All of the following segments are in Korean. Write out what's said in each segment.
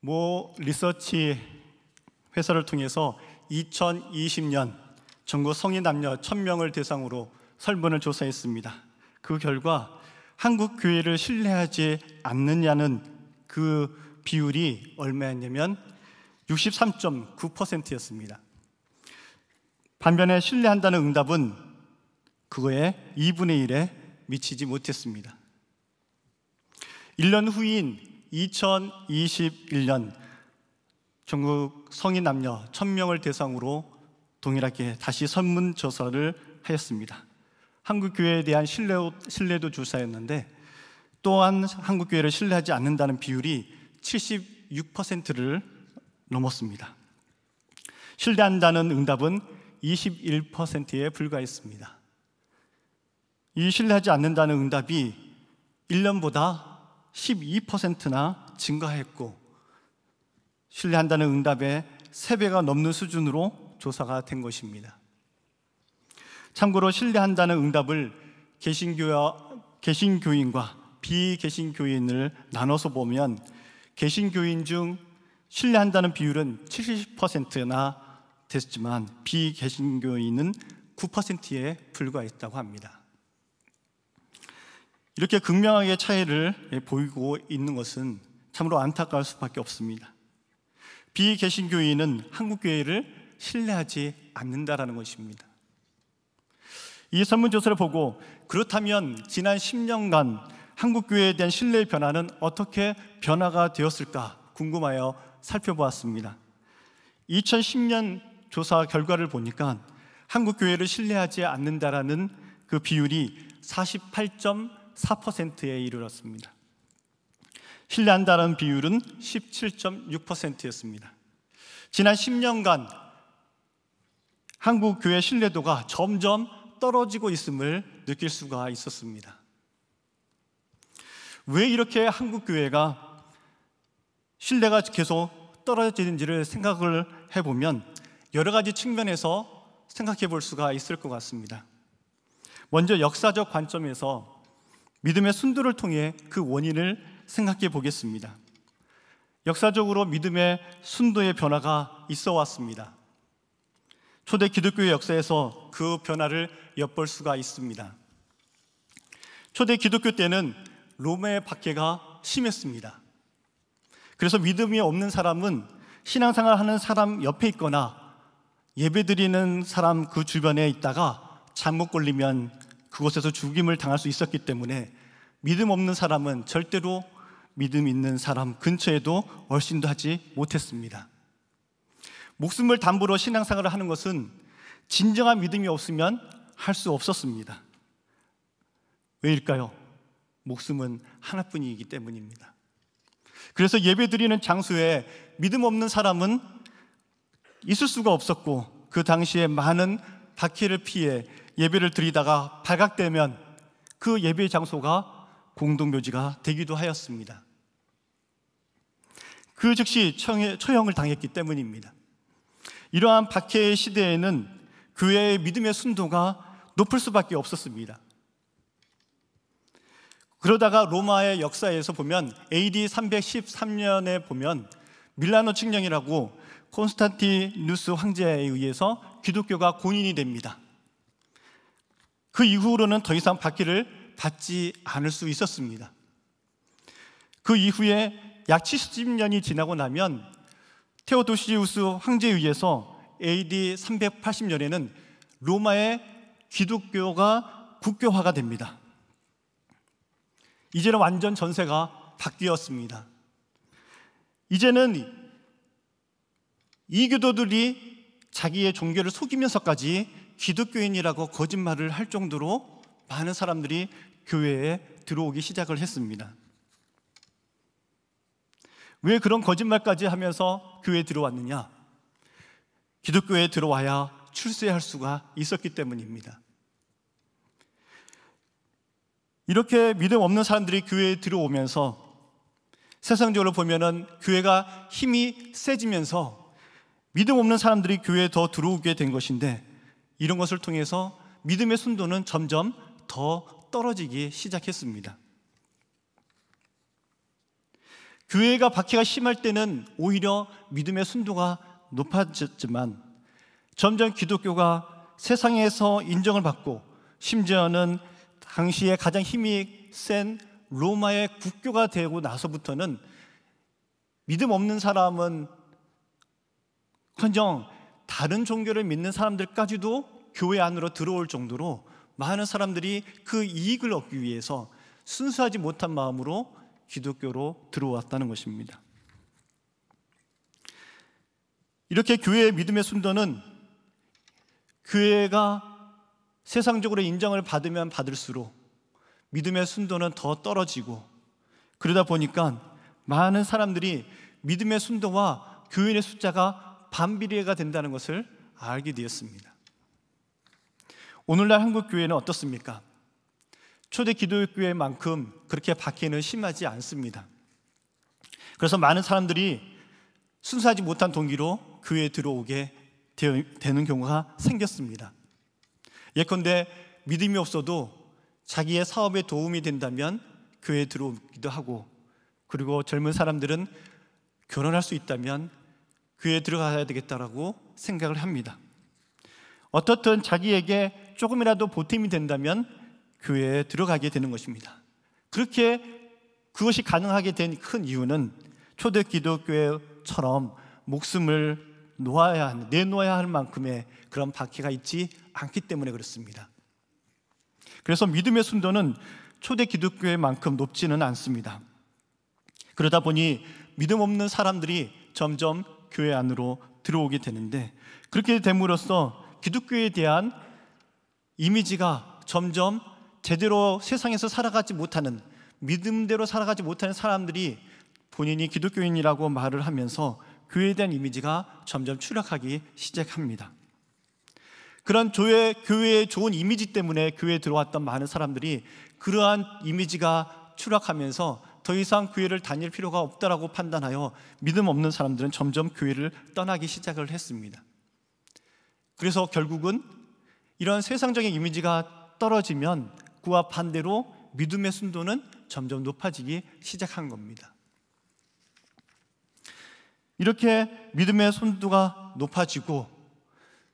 모 리서치 회사를 통해서 2020년 전국 성인 남녀 1000명을 대상으로 설문을 조사했습니다. 그 결과 한국 교회를 신뢰하지 않느냐는 그 비율이 얼마였냐면 63.9%였습니다. 반면에 신뢰한다는 응답은 그거의 2분의 1에 미치지 못했습니다. 1년 후인 2021년 전국 성인 남녀 1000명을 대상으로 동일하게 다시 설문조사를 하였습니다. 한국교회에 대한 신뢰도 조사였는데 또한 한국교회를 신뢰하지 않는다는 비율이 76%를 넘었습니다. 신뢰한다는 응답은 21%에 불과했습니다. 이 신뢰하지 않는다는 응답이 1년보다 12%나 증가했고 신뢰한다는 응답의 3배가 넘는 수준으로 조사가 된 것입니다. 참고로 신뢰한다는 응답을 개신교인과 비개신교인을 나눠서 보면 개신교인 중 신뢰한다는 비율은 70%나 됐지만 비개신교인은 9%에 불과했다고 합니다. 이렇게 극명하게 차이를 보이고 있는 것은 참으로 안타까울 수밖에 없습니다. 비개신교인은 한국교회를 신뢰하지 않는다라는 것입니다. 이 설문조사를 보고 그렇다면 지난 10년간 한국교회에 대한 신뢰의 변화는 어떻게 변화가 되었을까 궁금하여 살펴보았습니다. 2010년 조사 결과를 보니까 한국교회를 신뢰하지 않는다라는 그 비율이 48.4%에 이르렀습니다. 신뢰한다는 비율은 17.6%였습니다. 지난 10년간 한국교회 신뢰도가 점점 떨어지고 있음을 느낄 수가 있었습니다. 왜 이렇게 한국교회가 신뢰가 계속 떨어지는지를 생각을 해보면 여러 가지 측면에서 생각해 볼 수가 있을 것 같습니다. 먼저 역사적 관점에서 믿음의 순도를 통해 그 원인을 생각해 보겠습니다. 역사적으로 믿음의 순도의 변화가 있어 왔습니다. 초대 기독교의 역사에서 그 변화를 엿볼 수가 있습니다. 초대 기독교 때는 로마의 박해가 심했습니다. 그래서 믿음이 없는 사람은 신앙생활 하는 사람 옆에 있거나 예배드리는 사람 그 주변에 있다가 잘못 걸리면 그곳에서 죽임을 당할 수 있었기 때문에 믿음 없는 사람은 절대로 믿음 있는 사람 근처에도 얼씬도 하지 못했습니다. 목숨을 담보로 신앙생활을 하는 것은 진정한 믿음이 없으면 할 수 없었습니다. 왜일까요? 목숨은 하나뿐이기 때문입니다. 그래서 예배드리는 장소에 믿음 없는 사람은 있을 수가 없었고 그 당시에 많은 박해를 피해 예배를 드리다가 발각되면 그 예배 장소가 공동묘지가 되기도 하였습니다. 그 즉시 처형을 당했기 때문입니다. 이러한 박해의 시대에는 교회의 믿음의 순도가 높을 수밖에 없었습니다. 그러다가 로마의 역사에서 보면 AD 313년에 보면 밀라노 칙령이라고 콘스탄티누스 황제에 의해서 기독교가 공인이 됩니다. 그 이후로는 더 이상 박해를 받지 않을 수 있었습니다. 그 이후에 약 70년이 지나고 나면 테오도시우스 황제에 의해서 AD 380년에는 로마의 기독교가 국교화가 됩니다. 이제는 완전 전세가 바뀌었습니다. 이제는 이교도들이 자기의 종교를 속이면서까지 기독교인이라고 거짓말을 할 정도로 많은 사람들이 교회에 들어오기 시작을 했습니다. 왜 그런 거짓말까지 하면서 교회에 들어왔느냐? 기독교에 들어와야 출세할 수가 있었기 때문입니다. 이렇게 믿음 없는 사람들이 교회에 들어오면서 세상적으로 보면은 교회가 힘이 세지면서 믿음 없는 사람들이 교회에 더 들어오게 된 것인데 이런 것을 통해서 믿음의 순도는 점점 더 떨어지기 시작했습니다. 교회가 박해가 심할 때는 오히려 믿음의 순도가 높아졌지만 점점 기독교가 세상에서 인정을 받고 심지어는 당시에 가장 힘이 센 로마의 국교가 되고 나서부터는 믿음 없는 사람은 커녕 다른 종교를 믿는 사람들까지도 교회 안으로 들어올 정도로 많은 사람들이 그 이익을 얻기 위해서 순수하지 못한 마음으로 기독교로 들어왔다는 것입니다. 이렇게 교회의 믿음의 순도는 교회가 세상적으로 인정을 받으면 받을수록 믿음의 순도는 더 떨어지고, 그러다 보니까 많은 사람들이 믿음의 순도와 교인의 숫자가 반비례가 된다는 것을 알게 되었습니다. 오늘날 한국 교회는 어떻습니까? 초대 기독교회만큼 그렇게 박해는 심하지 않습니다. 그래서 많은 사람들이 순수하지 못한 동기로 교회에 들어오게 되는 경우가 생겼습니다. 예컨대 믿음이 없어도 자기의 사업에 도움이 된다면 교회에 들어오기도 하고, 그리고 젊은 사람들은 결혼할 수 있다면 교회에 들어가야 되겠다라고 생각을 합니다. 어떻든 자기에게 조금이라도 보탬이 된다면 교회에 들어가게 되는 것입니다. 그렇게 그것이 가능하게 된 큰 이유는 초대 기독교회처럼 목숨을 내놓아야 할 만큼의 그런 박해가 있지 않기 때문에 그렇습니다. 그래서 믿음의 순도는 초대 기독교회만큼 높지는 않습니다. 그러다 보니 믿음 없는 사람들이 점점 교회 안으로 들어오게 되는데, 그렇게 됨으로써 기독교에 대한 이미지가 점점 제대로 세상에서 살아가지 못하는, 믿음대로 살아가지 못하는 사람들이 본인이 기독교인이라고 말을 하면서 교회에 대한 이미지가 점점 추락하기 시작합니다. 그런 교회의 좋은 이미지 때문에 교회에 들어왔던 많은 사람들이 그러한 이미지가 추락하면서 더 이상 교회를 다닐 필요가 없다라고 판단하여 믿음 없는 사람들은 점점 교회를 떠나기 시작을 했습니다. 그래서 결국은 이런 세상적인 이미지가 떨어지면 그와 반대로 믿음의 순도는 점점 높아지기 시작한 겁니다. 이렇게 믿음의 순도가 높아지고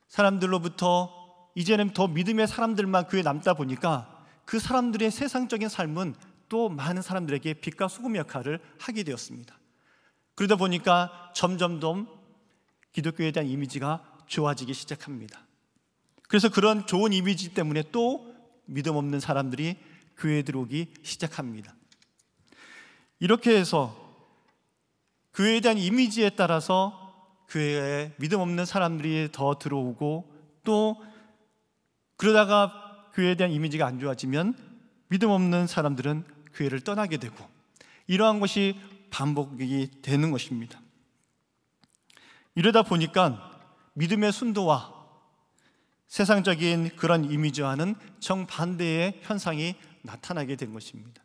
사람들로부터 이제는 더 믿음의 사람들만 교회에 남다 보니까 그 사람들의 세상적인 삶은 또 많은 사람들에게 빛과 소금 역할을 하게 되었습니다. 그러다 보니까 점점 더 기독교에 대한 이미지가 좋아지기 시작합니다. 그래서 그런 좋은 이미지 때문에 또 믿음 없는 사람들이 교회에 들어오기 시작합니다. 이렇게 해서 교회에 대한 이미지에 따라서 교회에 믿음 없는 사람들이 더 들어오고, 또 그러다가 교회에 대한 이미지가 안 좋아지면 믿음 없는 사람들은 교회를 떠나게 되고, 이러한 것이 반복이 되는 것입니다. 이러다 보니까 믿음의 순도와 세상적인 그런 이미지와는 정반대의 현상이 나타나게 된 것입니다.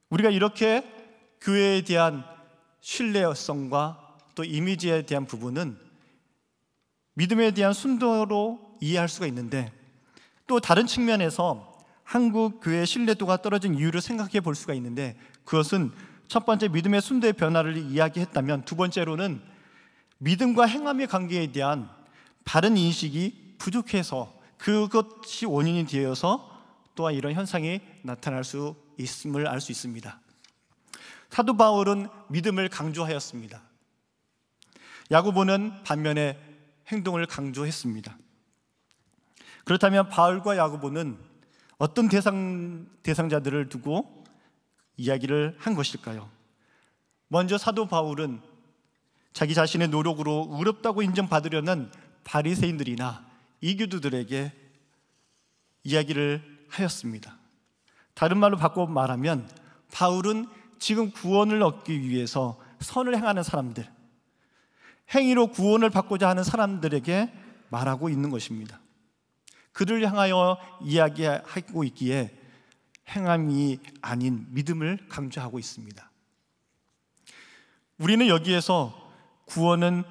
우리가 이렇게 교회에 대한 신뢰성과 또 이미지에 대한 부분은 믿음에 대한 순도로 이해할 수가 있는데, 또 다른 측면에서 한국 교회의 신뢰도가 떨어진 이유를 생각해 볼 수가 있는데, 그것은 첫 번째 믿음의 순도의 변화를 이야기했다면, 두 번째로는 믿음과 행함의 관계에 대한 바른 인식이 부족해서 그것이 원인이 되어서 또한 이런 현상이 나타날 수 있음을 알 수 있습니다. 사도 바울은 믿음을 강조하였습니다. 야고보는 반면에 행동을 강조했습니다. 그렇다면 바울과 야고보는 어떤 대상자들을 두고 이야기를 한 것일까요? 먼저 사도 바울은 자기 자신의 노력으로 의롭다고 인정받으려는 바리새인들이나 이교도들에게 이야기를 하였습니다. 다른 말로 바꿔 말하면 바울은 지금 구원을 얻기 위해서 선을 행하는 사람들, 행위로 구원을 받고자 하는 사람들에게 말하고 있는 것입니다. 그를 향하여 이야기하고 있기에 행함이 아닌 믿음을 강조하고 있습니다. 우리는 여기에서 구원은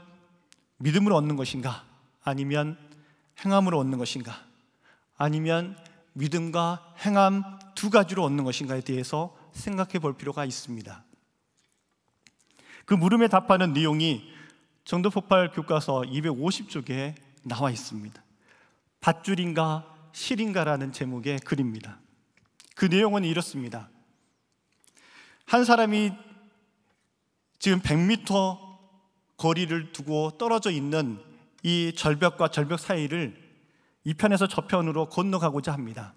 믿음으로 얻는 것인가, 아니면 행함으로 얻는 것인가, 아니면 믿음과 행함 두 가지로 얻는 것인가에 대해서 생각해 볼 필요가 있습니다. 그 물음에 답하는 내용이 전도폭발 교과서 250쪽에 나와 있습니다. 밧줄인가 실인가라는 제목의 글입니다. 그 내용은 이렇습니다. 한 사람이 지금 100m 거리를 두고 떨어져 있는 이 절벽과 절벽 사이를 이 편에서 저 편으로 건너가고자 합니다.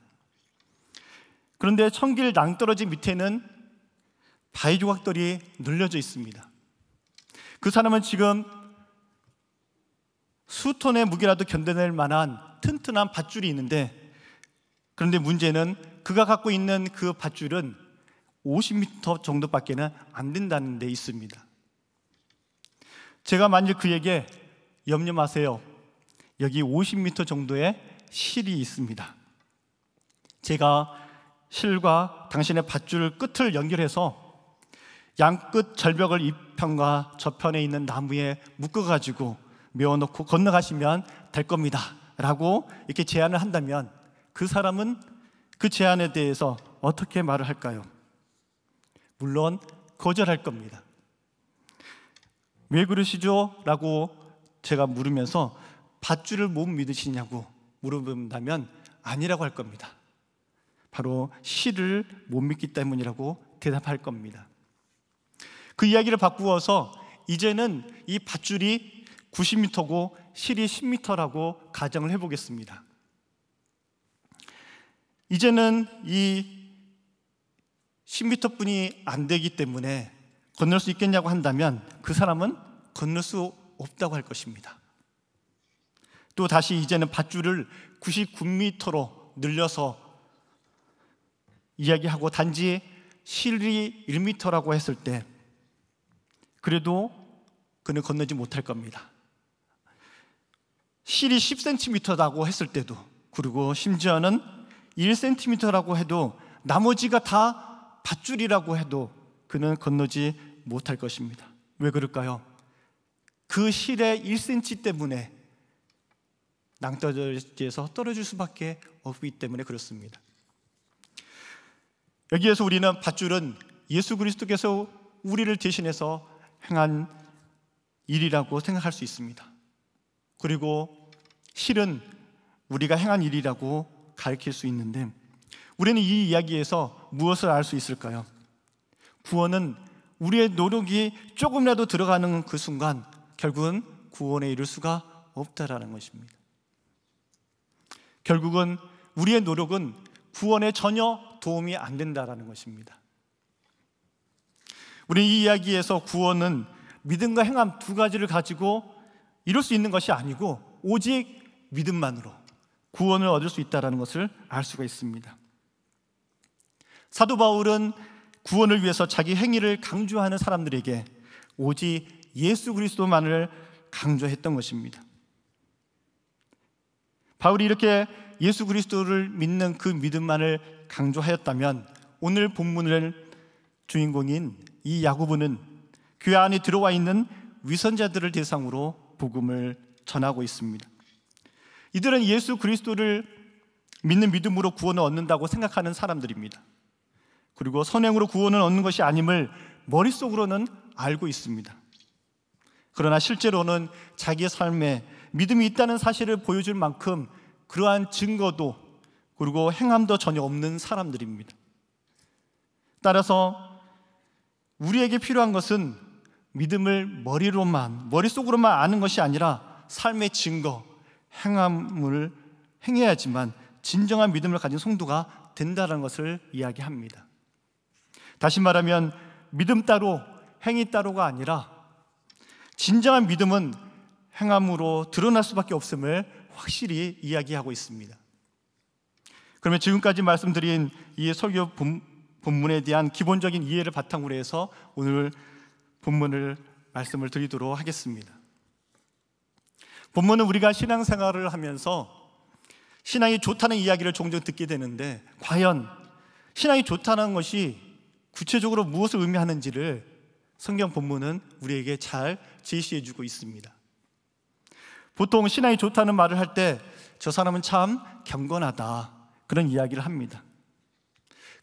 그런데 천길 낭떠러지 밑에는 바위 조각들이 늘려져 있습니다. 그 사람은 지금 수톤의 무게라도 견뎌낼 만한 튼튼한 밧줄이 있는데, 그런데 문제는 그가 갖고 있는 그 밧줄은 50m 정도밖에는 안 된다는 데 있습니다. 제가 만일 그에게 염려 마세요, 여기 50m 정도의 실이 있습니다. 제가 실과 당신의 밧줄 끝을 연결해서 양끝 절벽을 이 편과 저편에 있는 나무에 묶어가지고 메어놓고 건너가시면 될 겁니다 라고 이렇게 제안을 한다면 그 사람은 그 제안에 대해서 어떻게 말을 할까요? 물론 거절할 겁니다. 왜 그러시죠? 라고 제가 물으면서 밧줄을 못 믿으시냐고 물어본다면 아니라고 할 겁니다. 바로 실을 못 믿기 때문이라고 대답할 겁니다. 그 이야기를 바꾸어서 이제는 이 밧줄이 90m고 실이 10m라고 가정을 해보겠습니다. 이제는 이 10m뿐이 안 되기 때문에 건널 수 있겠냐고 한다면 그 사람은 건널 수 없다고 할 것입니다. 또 다시 이제는 밧줄을 99m로 늘려서 이야기하고 단지 실이 1m라고 했을 때 그래도 그는 건너지 못할 겁니다. 실이 10cm라고 했을 때도, 그리고 심지어는 1cm라고 해도, 나머지가 다 밧줄이라고 해도 그는 건너지 못할 것입니다. 왜 그럴까요? 그 실의 1cm 때문에 낭떠러지에서 떨어질 수밖에 없기 때문에 그렇습니다. 여기에서 우리는 밧줄은 예수 그리스도께서 우리를 대신해서 행한 일이라고 생각할 수 있습니다. 그리고 실은 우리가 행한 일이라고 가르칠 수 있는데, 우리는 이 이야기에서 무엇을 알 수 있을까요? 구원은 우리의 노력이 조금이라도 들어가는 그 순간 결국은 구원에 이를 수가 없다라는 것입니다. 결국은 우리의 노력은 구원에 전혀 도움이 안 된다라는 것입니다. 우리는 이 이야기에서 구원은 믿음과 행함 두 가지를 가지고 이룰 수 있는 것이 아니고 오직 믿음만으로 구원을 얻을 수 있다는 것을 알 수가 있습니다. 사도 바울은 구원을 위해서 자기 행위를 강조하는 사람들에게 오직 예수 그리스도만을 강조했던 것입니다. 바울이 이렇게 예수 그리스도를 믿는 그 믿음만을 강조하였다면 오늘 본문의 주인공인 이 야고보는 교회 안에 들어와 있는 위선자들을 대상으로 복음을 전하고 있습니다. 이들은 예수 그리스도를 믿는 믿음으로 구원을 얻는다고 생각하는 사람들입니다. 그리고 선행으로 구원을 얻는 것이 아님을 머릿속으로는 알고 있습니다. 그러나 실제로는 자기의 삶에 믿음이 있다는 사실을 보여줄 만큼 그러한 증거도 그리고 행함도 전혀 없는 사람들입니다. 따라서 우리에게 필요한 것은 믿음을 머릿속으로만 아는 것이 아니라 삶의 증거, 행함을 행해야지만 진정한 믿음을 가진 성도가 된다는 것을 이야기합니다. 다시 말하면 믿음 따로 행위 따로가 아니라 진정한 믿음은 행함으로 드러날 수밖에 없음을 확실히 이야기하고 있습니다. 그러면 지금까지 말씀드린 이 설교 본문에 대한 기본적인 이해를 바탕으로 해서 오늘 본문을 말씀을 드리도록 하겠습니다. 본문은 우리가 신앙생활을 하면서 신앙이 좋다는 이야기를 종종 듣게 되는데 과연 신앙이 좋다는 것이 구체적으로 무엇을 의미하는지를 성경 본문은 우리에게 잘 제시해주고 있습니다. 보통 신앙이 좋다는 말을 할 때 저 사람은 참 경건하다 그런 이야기를 합니다.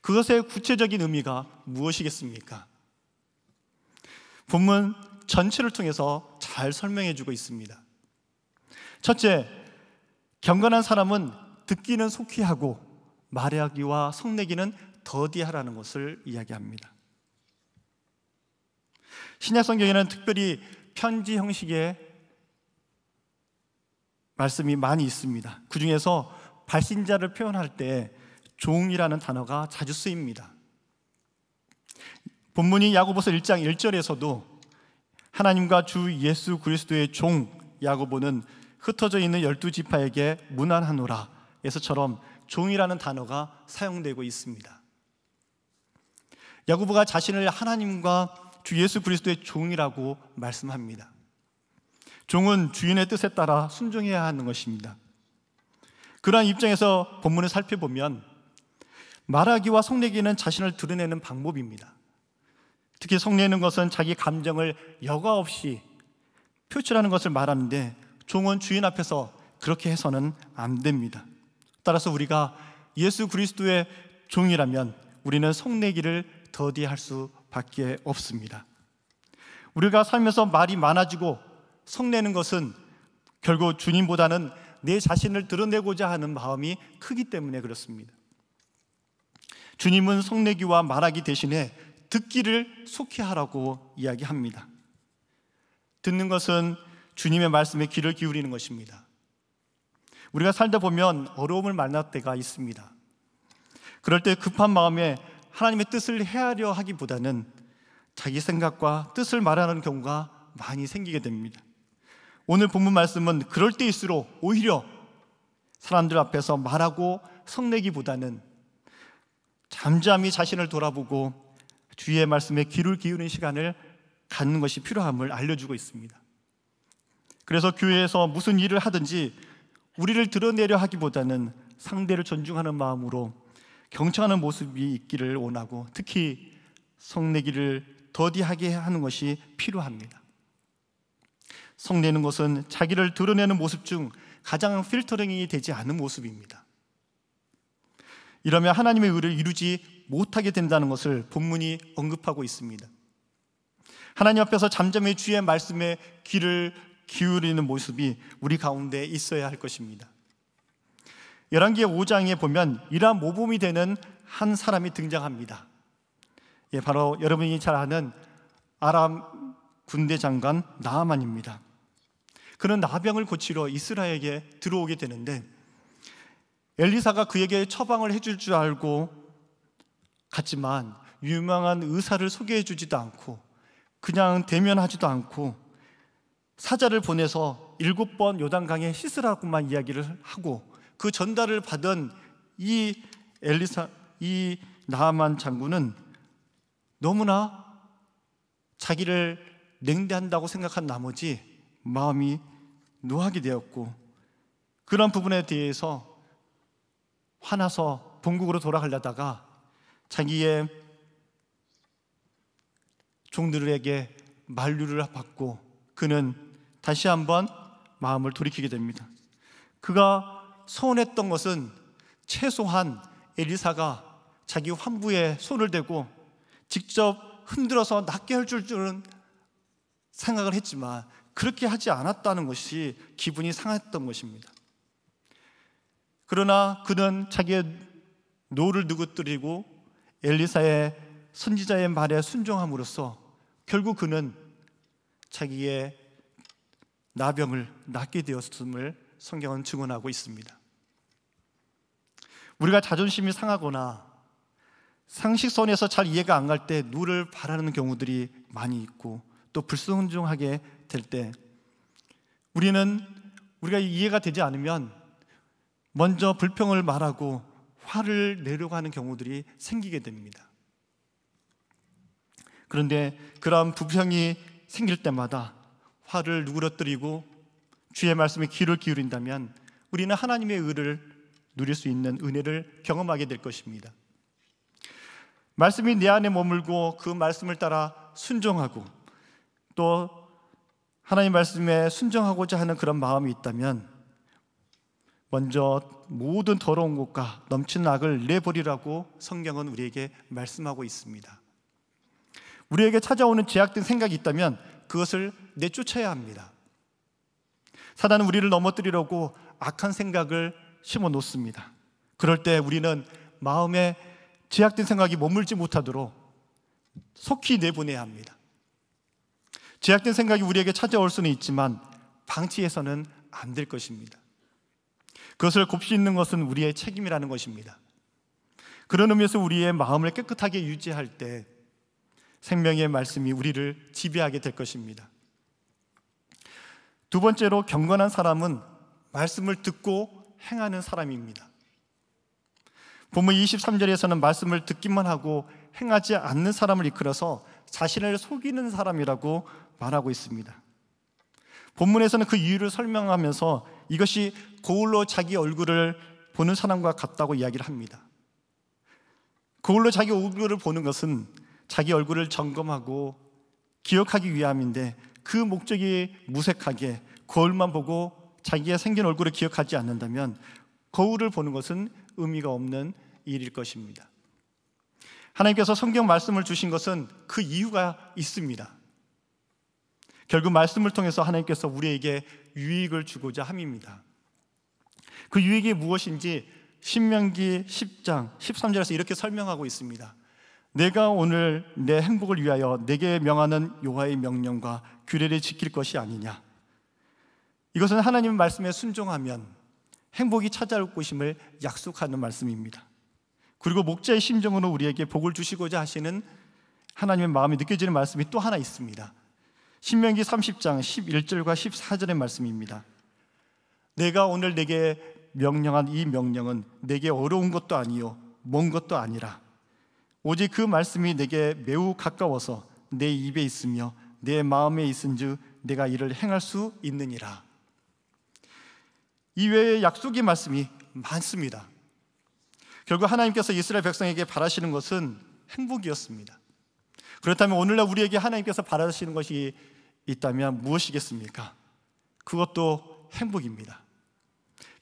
그것의 구체적인 의미가 무엇이겠습니까? 본문 전체를 통해서 잘 설명해 주고 있습니다. 첫째, 경건한 사람은 듣기는 속히 하고 말하기와 성내기는 더디하라는 것을 이야기합니다. 신약 성경에는 특별히 편지 형식의 말씀이 많이 있습니다. 그 중에서 발신자를 표현할 때 종이라는 단어가 자주 쓰입니다. 본문이 야고보서 1장 1절에서도 하나님과 주 예수 그리스도의 종 야고보는 흩어져 있는 12지파에게 문안하노라 에서처럼 종이라는 단어가 사용되고 있습니다. 야고보가 자신을 하나님과 주 예수 그리스도의 종이라고 말씀합니다. 종은 주인의 뜻에 따라 순종해야 하는 것입니다. 그러한 입장에서 본문을 살펴보면 말하기와 성내기는 자신을 드러내는 방법입니다. 특히 성내는 것은 자기 감정을 여과 없이 표출하는 것을 말하는데 종은 주인 앞에서 그렇게 해서는 안 됩니다. 따라서 우리가 예수 그리스도의 종이라면 우리는 성내기를 더디할 수밖에 없습니다. 우리가 살면서 말이 많아지고 성내는 것은 결국 주님보다는 내 자신을 드러내고자 하는 마음이 크기 때문에 그렇습니다. 주님은 성내기와 말하기 대신에 듣기를 속히 하라고 이야기합니다. 듣는 것은 주님의 말씀에 귀를 기울이는 것입니다. 우리가 살다 보면 어려움을 만날 때가 있습니다. 그럴 때 급한 마음에 하나님의 뜻을 헤아려 하기보다는 자기 생각과 뜻을 말하는 경우가 많이 생기게 됩니다. 오늘 본문 말씀은 그럴 때일수록 오히려 사람들 앞에서 말하고 성내기보다는 잠잠히 자신을 돌아보고 주의 말씀에 귀를 기울이는 시간을 갖는 것이 필요함을 알려주고 있습니다. 그래서 교회에서 무슨 일을 하든지 우리를 드러내려 하기보다는 상대를 존중하는 마음으로 경청하는 모습이 있기를 원하고 특히 성내기를 더디하게 하는 것이 필요합니다. 성내는 것은 자기를 드러내는 모습 중 가장 필터링이 되지 않은 모습입니다. 이러면 하나님의 의를 이루지 못하게 된다는 것을 본문이 언급하고 있습니다. 하나님 앞에서 잠잠히 주의 말씀에 귀를 기울이는 모습이 우리 가운데 있어야 할 것입니다. 열왕기의 5장에 보면 이러한 모범이 되는 한 사람이 등장합니다. 바로 여러분이 잘 아는 아람 군대 장관 나아만입니다. 그는 나병을 고치러 이스라엘에 들어오게 되는데 엘리사가 그에게 처방을 해줄 줄 알고 갔지만 유명한 의사를 소개해 주지도 않고 그냥 대면하지도 않고 사자를 보내서 7번 요단강에 씻으라고만 이야기를 하고 그 전달을 받은 이 나아만 장군은 너무나 자기를 냉대한다고 생각한 나머지 마음이 노하게 되었고 그런 부분에 대해서 화나서 본국으로 돌아가려다가 자기의 종들에게 만류를 받고 그는 다시 한번 마음을 돌이키게 됩니다. 그가 소원했던 것은 최소한 엘리사가 자기 환부에 손을 대고 직접 흔들어서 낫게 할 줄은 생각을 했지만 그렇게 하지 않았다는 것이 기분이 상했던 것입니다. 그러나 그는 자기의 노를 누구뜨리고 엘리사의 선지자의 말에 순종함으로써 결국 그는 자기의 나병을 낫게 되었음을 성경은 증언하고 있습니다. 우리가 자존심이 상하거나 상식선에서 잘 이해가 안 갈 때 누를 바라는 경우들이 많이 있고 또 불순종하게 될 때 우리가 이해가 되지 않으면 먼저 불평을 말하고 화를 내려고 하는 경우들이 생기게 됩니다. 그런데 그러한 불평이 생길 때마다 화를 누그러뜨리고 주의 말씀에 귀를 기울인다면 우리는 하나님의 의를 누릴 수 있는 은혜를 경험하게 될 것입니다. 말씀이 내 안에 머물고 그 말씀을 따라 순종하고 또 하나님 말씀에 순종하고자 하는 그런 마음이 있다면 먼저 모든 더러운 것과 넘치는 악을 내버리라고 성경은 우리에게 말씀하고 있습니다. 우리에게 찾아오는 죄악된 생각이 있다면 그것을 내쫓아야 합니다. 사단은 우리를 넘어뜨리려고 악한 생각을 심어 놓습니다. 그럴 때 우리는 마음에 죄악된 생각이 머물지 못하도록 속히 내보내야 합니다. 죄악된 생각이 우리에게 찾아올 수는 있지만 방치해서는 안 될 것입니다. 그것을 곱씹는 것은 우리의 책임이라는 것입니다. 그런 의미에서 우리의 마음을 깨끗하게 유지할 때 생명의 말씀이 우리를 지배하게 될 것입니다. 두 번째로, 경건한 사람은 말씀을 듣고 행하는 사람입니다. 본문 23절에서는 말씀을 듣기만 하고 행하지 않는 사람을 이끌어서 자신을 속이는 사람이라고 말하고 있습니다. 본문에서는 그 이유를 설명하면서 이것이 거울로 자기 얼굴을 보는 사람과 같다고 이야기를 합니다. 거울로 자기 얼굴을 보는 것은 자기 얼굴을 점검하고 기억하기 위함인데, 그 목적이 무색하게 거울만 보고 자기가 생긴 얼굴을 기억하지 않는다면 거울을 보는 것은 의미가 없는 일일 것입니다. 하나님께서 성경 말씀을 주신 것은 그 이유가 있습니다. 결국 말씀을 통해서 하나님께서 우리에게 유익을 주고자 함입니다. 그 유익이 무엇인지 신명기 10장 13절에서 이렇게 설명하고 있습니다. 내가 오늘 내 행복을 위하여 내게 명하는 여호와의 명령과 규례를 지킬 것이 아니냐. 이것은 하나님의 말씀에 순종하면 행복이 찾아올 것임을 약속하는 말씀입니다. 그리고 목자의 심정으로 우리에게 복을 주시고자 하시는 하나님의 마음이 느껴지는 말씀이 또 하나 있습니다. 신명기 30장 11절과 14절의 말씀입니다. 내가 오늘 내게 명령한 이 명령은 내게 어려운 것도 아니요 먼 것도 아니라 오직 그 말씀이 내게 매우 가까워서 내 입에 있으며 내 마음에 있은즉 내가 이를 행할 수 있느니라. 이외에 약속의 말씀이 많습니다. 결국 하나님께서 이스라엘 백성에게 바라시는 것은 행복이었습니다. 그렇다면 오늘날 우리에게 하나님께서 바라시는 것이 있다면 무엇이겠습니까? 그것도 행복입니다.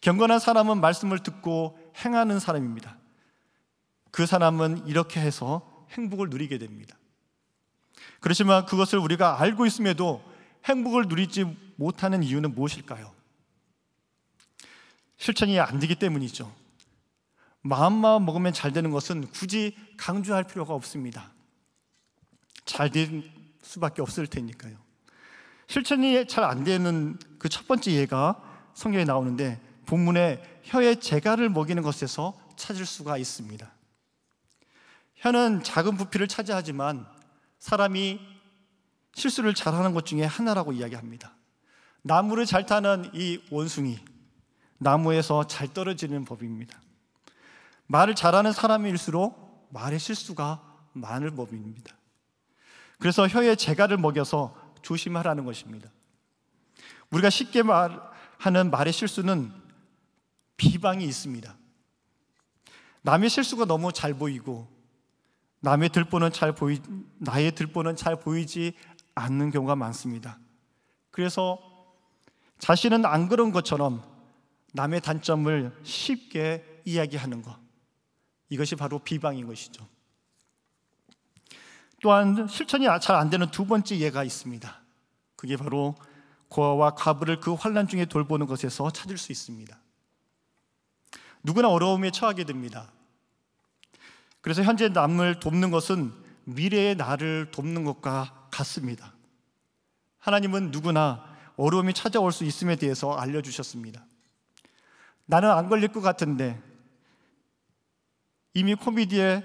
경건한 사람은 말씀을 듣고 행하는 사람입니다. 그 사람은 이렇게 해서 행복을 누리게 됩니다. 그렇지만 그것을 우리가 알고 있음에도 행복을 누리지 못하는 이유는 무엇일까요? 실천이 안 되기 때문이죠. 마음만 먹으면 잘 되는 것은 굳이 강조할 필요가 없습니다. 잘 될 수밖에 없을 테니까요. 실천이 잘 안 되는 그 첫 번째 예가 성경에 나오는데, 본문에 혀의 재갈을 먹이는 것에서 찾을 수가 있습니다. 혀는 작은 부피를 차지하지만 사람이 실수를 잘하는 것 중에 하나라고 이야기합니다. 나무를 잘 타는 이 원숭이, 나무에서 잘 떨어지는 법입니다. 말을 잘하는 사람일수록 말의 실수가 많을 법입니다. 그래서 혀의 재갈을 먹여서 조심하라는 것입니다. 우리가 쉽게 말하는 말의 실수는 비방이 있습니다. 남의 실수가 너무 잘 보이고 나의 들보는 잘 보이지 않는 경우가 많습니다. 그래서 자신은 안 그런 것처럼 남의 단점을 쉽게 이야기하는 것, 이것이 바로 비방인 것이죠. 또한 실천이 잘 안 되는 두 번째 예가 있습니다. 그게 바로 고아와 과부를 그 환난 중에 돌보는 것에서 찾을 수 있습니다. 누구나 어려움에 처하게 됩니다. 그래서 현재 남을 돕는 것은 미래의 나를 돕는 것과 같습니다. 하나님은 누구나 어려움이 찾아올 수 있음에 대해서 알려주셨습니다. 나는 안 걸릴 것 같은데 이미 코비드에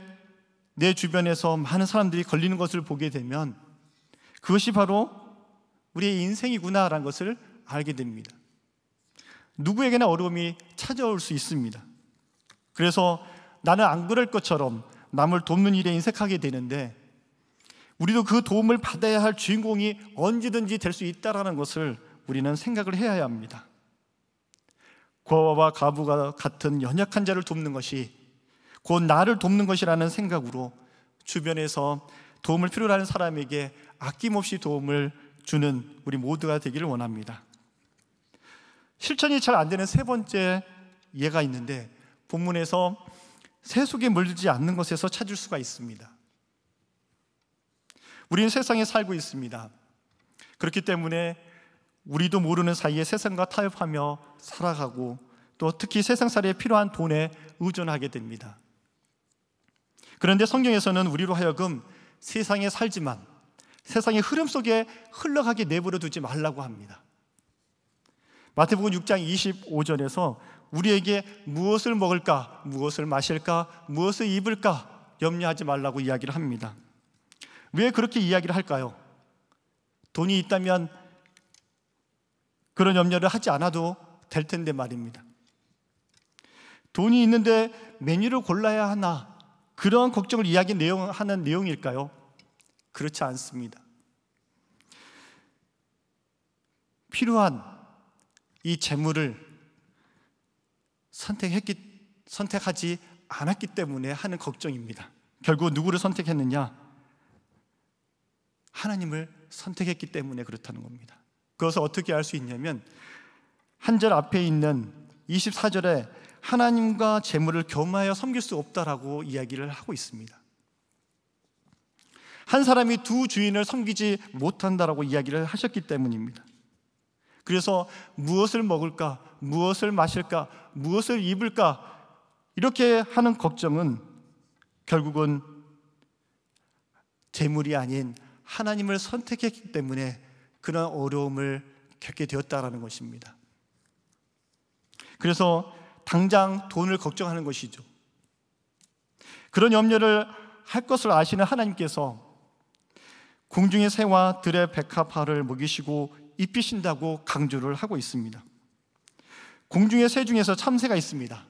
내 주변에서 많은 사람들이 걸리는 것을 보게 되면 그것이 바로 우리의 인생이구나라는 것을 알게 됩니다. 누구에게나 어려움이 찾아올 수 있습니다. 그래서 나는 안 그럴 것처럼 남을 돕는 일에 인색하게 되는데, 우리도 그 도움을 받아야 할 주인공이 언제든지 될 수 있다는 것을 우리는 생각을 해야 합니다. 고아와 과부가 같은 연약한 자를 돕는 것이 곧 나를 돕는 것이라는 생각으로 주변에서 도움을 필요로 하는 사람에게 아낌없이 도움을 주는 우리 모두가 되기를 원합니다. 실천이 잘 안 되는 세 번째 예가 있는데 본문에서 새 속에 물들지 않는 것에서 찾을 수가 있습니다. 우리는 세상에 살고 있습니다. 그렇기 때문에 우리도 모르는 사이에 세상과 타협하며 살아가고 또 특히 세상살이에 필요한 돈에 의존하게 됩니다. 그런데 성경에서는 우리로 하여금 세상에 살지만 세상의 흐름 속에 흘러가게 내버려 두지 말라고 합니다. 마태복음 6장 25절에서 우리에게 무엇을 먹을까, 무엇을 마실까, 무엇을 입을까 염려하지 말라고 이야기를 합니다. 왜 그렇게 이야기를 할까요? 돈이 있다면 그런 염려를 하지 않아도 될 텐데 말입니다. 돈이 있는데 메뉴를 골라야 하나, 그런 걱정을 하는 내용일까요? 그렇지 않습니다. 필요한 이 재물을 선택하지 않았기 때문에 하는 걱정입니다. 결국 누구를 선택했느냐? 하나님을 선택했기 때문에 그렇다는 겁니다. 그것을 어떻게 알 수 있냐면 한 절 앞에 있는 24절에 하나님과 재물을 겸하여 섬길 수 없다라고 이야기를 하고 있습니다. 한 사람이 두 주인을 섬기지 못한다라고 이야기를 하셨기 때문입니다. 그래서 무엇을 먹을까, 무엇을 마실까, 무엇을 입을까 이렇게 하는 걱정은 결국은 재물이 아닌 하나님을 선택했기 때문에 그런 어려움을 겪게 되었다라는 것입니다. 그래서 당장 돈을 걱정하는 것이죠. 그런 염려를 할 것을 아시는 하나님께서 공중의 새와 들의 백합화를 먹이시고 입히신다고 강조를 하고 있습니다. 공중의 새 중에서 참새가 있습니다.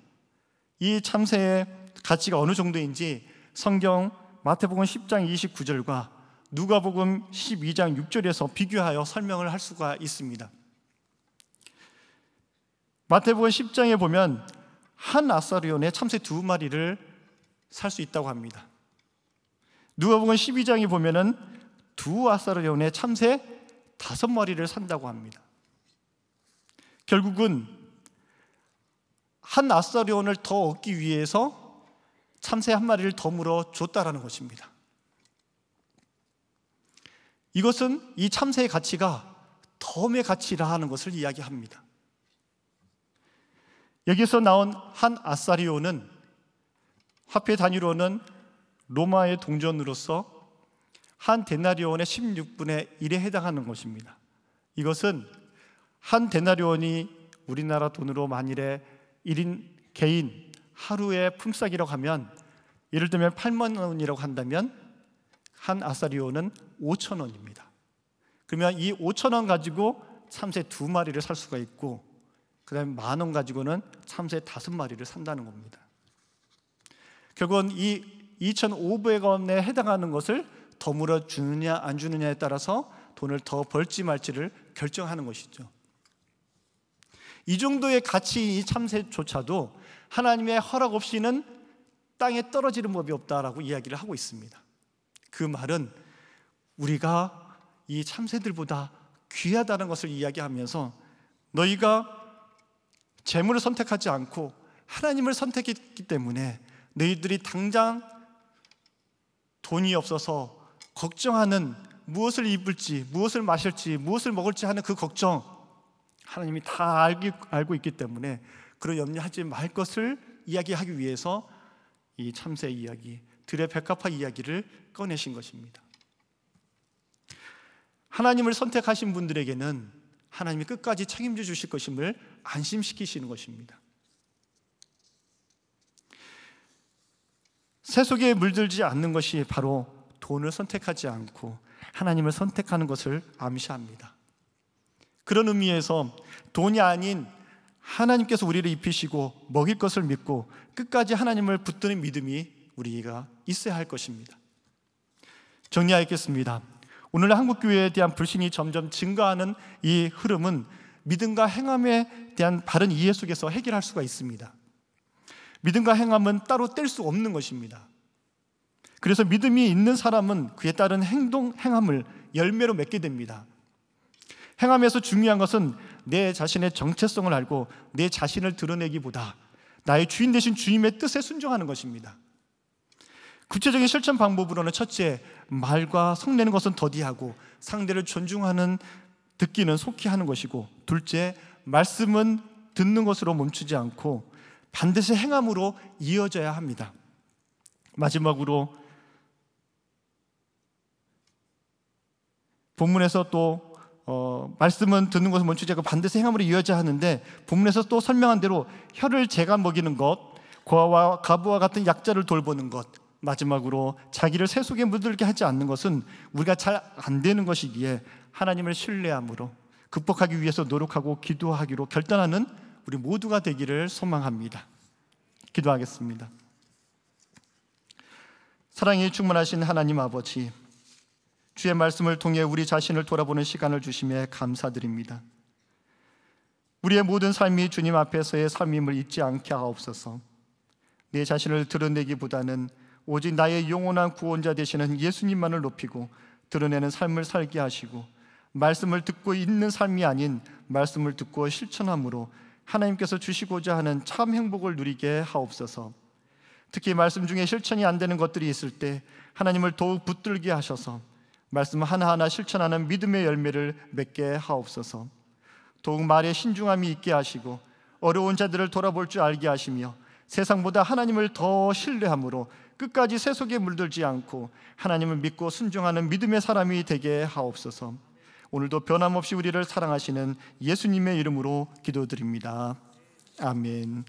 이 참새의 가치가 어느 정도인지 성경 마태복음 10장 29절과 누가복음 12장 6절에서 비교하여 설명을 할 수가 있습니다. 마태복음 10장에 보면 한 아사리온에 참새 2마리를 살 수 있다고 합니다. 누가복음 12장에 보면은 2아사리온에 참새 5마리를 산다고 합니다. 결국은 한 아사리온을 더 얻기 위해서 참새 1마리를 더 물어 줬다라는 것입니다. 이것은 이 참새의 가치가 덤의 가치라 하는 것을 이야기합니다. 여기서 나온 한 아사리온은 화폐 단위로는 로마의 동전으로서 한 데나리온의 16분의 1에 해당하는 것입니다. 이것은 한 데나리온이 우리나라 돈으로 만일에 1인 개인 하루의 품삯이라고 하면 예를 들면 8만 원이라고 한다면 한 아사리온은 5천 원입니다. 그러면 이 5천 원 가지고 참새 2마리를 살 수가 있고 그 다음에 10,000원 가지고는 참새 5마리를 산다는 겁니다. 결국은 이 2,500원에 해당하는 것을 더 물어주느냐 안 주느냐에 따라서 돈을 더 벌지 말지를 결정하는 것이죠. 이 정도의 가치인 이 참새조차도 하나님의 허락 없이는 땅에 떨어지는 법이 없다라고 이야기를 하고 있습니다. 그 말은 우리가 이 참새들보다 귀하다는 것을 이야기하면서 너희가 재물을 선택하지 않고 하나님을 선택했기 때문에 너희들이 당장 돈이 없어서 걱정하는 무엇을 입을지, 무엇을 마실지, 무엇을 먹을지 하는 그 걱정 하나님이 다 알고 있기 때문에 그런 염려하지 말 것을 이야기하기 위해서 이 참새 이야기, 들의 백합화 이야기를 꺼내신 것입니다. 하나님을 선택하신 분들에게는 하나님이 끝까지 책임져 주실 것임을 안심시키시는 것입니다. 새 속에 물들지 않는 것이 바로 돈을 선택하지 않고 하나님을 선택하는 것을 암시합니다. 그런 의미에서 돈이 아닌 하나님께서 우리를 입히시고 먹일 것을 믿고 끝까지 하나님을 붙드는 믿음이 우리가 있어야 할 것입니다. 정리하겠습니다. 오늘 한국교회에 대한 불신이 점점 증가하는 이 흐름은 믿음과 행함에 대한 바른 이해 속에서 해결할 수가 있습니다. 믿음과 행함은 따로 뗄 수 없는 것입니다. 그래서 믿음이 있는 사람은 그에 따른 행함을 열매로 맺게 됩니다. 행함에서 중요한 것은 내 자신의 정체성을 알고 내 자신을 드러내기보다 나의 주인 되신 주님의 뜻에 순종하는 것입니다. 구체적인 실천 방법으로는 첫째, 말과 성내는 것은 더디하고 상대를 존중하는 듣기는 속히 하는 것이고, 둘째, 말씀은 듣는 것으로 멈추지 않고 반드시 행함으로 이어져야 합니다. 마지막으로 본문에서 또 말씀은 듣는 것을 멈추지 않고 반드시 행함으로 이어져야 하는데, 본문에서 또 설명한 대로 혀를 재가 먹이는 것, 고아와 가부와 같은 약자를 돌보는 것, 마지막으로 자기를 새 속에 물들게 하지 않는 것은 우리가 잘 안 되는 것이기에 하나님을 신뢰함으로 극복하기 위해서 노력하고 기도하기로 결단하는 우리 모두가 되기를 소망합니다. 기도하겠습니다. 사랑이 충만하신 하나님 아버지, 주의 말씀을 통해 우리 자신을 돌아보는 시간을 주심에 감사드립니다. 우리의 모든 삶이 주님 앞에서의 삶임을 잊지 않게 하옵소서. 내 자신을 드러내기보다는 오직 나의 영원한 구원자 되시는 예수님만을 높이고 드러내는 삶을 살게 하시고, 말씀을 듣고 있는 삶이 아닌 말씀을 듣고 실천함으로 하나님께서 주시고자 하는 참 행복을 누리게 하옵소서. 특히 말씀 중에 실천이 안 되는 것들이 있을 때 하나님을 더욱 붙들게 하셔서 말씀 하나하나 실천하는 믿음의 열매를 맺게 하옵소서. 더욱 말에 신중함이 있게 하시고 어려운 자들을 돌아볼 줄 알게 하시며 세상보다 하나님을 더 신뢰함으로 끝까지 새 속에 물들지 않고 하나님을 믿고 순종하는 믿음의 사람이 되게 하옵소서. 오늘도 변함없이 우리를 사랑하시는 예수님의 이름으로 기도드립니다. 아멘.